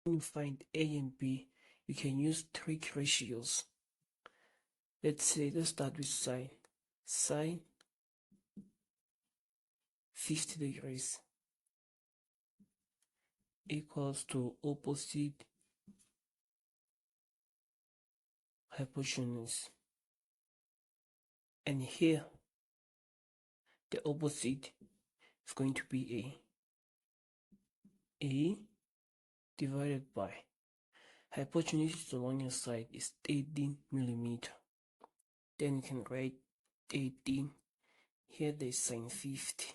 When you find A and B, you can use trig ratios. Let's start with sine. Sine 50 degrees equals to opposite hypotenuse. And here, the opposite is going to be A divided by hypotenuse along your side is 18 millimeter. Then you can write 18. Here there's sine 50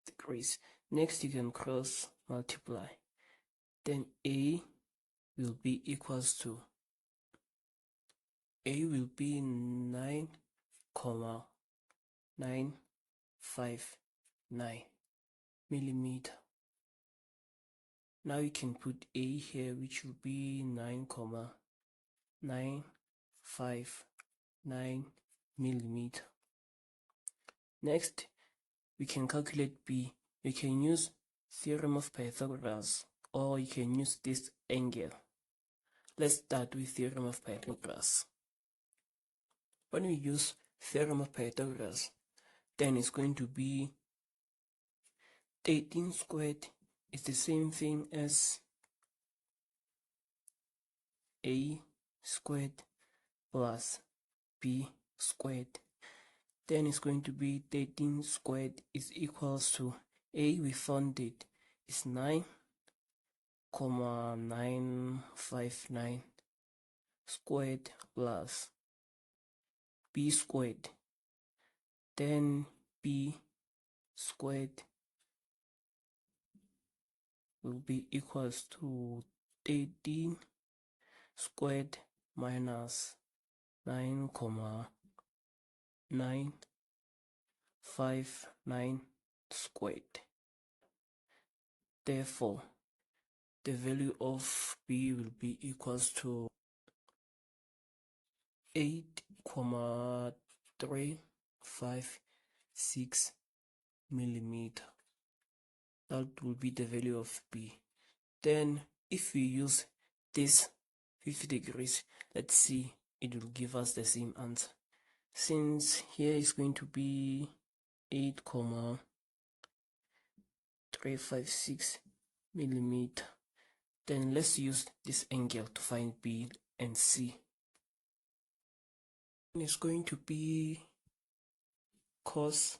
degrees. Next you can cross multiply. Then A will be equals to 9,959 millimeter. Now you can put A here, which will be 9,959 millimeter. Next, we can calculate B. You can use theorem of Pythagoras, or you can use this angle. Let's start with theorem of Pythagoras. When we use theorem of Pythagoras, then it's going to be 18 squared is the same thing as A squared plus B squared. Then it's going to be 13 squared is equals to A, we found it is 9,959 squared plus B squared. Then B squared will be equals to 18 squared minus 9,959 squared. Therefore, the value of B will be equals to 8,356 millimeter. That will be the value of B. Then if we use this 50 degrees, let's see, it will give us the same answer. Since here is going to be 8,356 millimeter, then let's use this angle to find B and C. It's going to be cos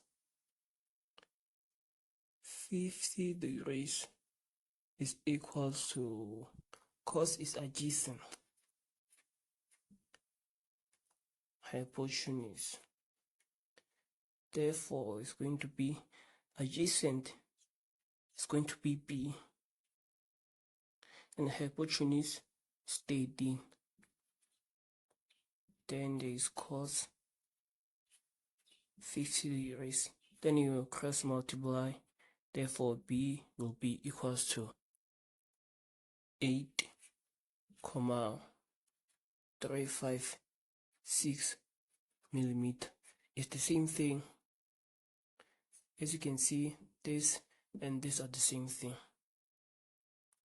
50 degrees is equals to, cos is adjacent, hypotenuse. Therefore, it's going to be adjacent, it's going to be B, and hypotenuse is 18. Then there is cos 50 degrees. Then you will cross multiply. Therefore, B will be equals to 8,356 millimeter. It's the same thing. As you can see, this and this are the same thing.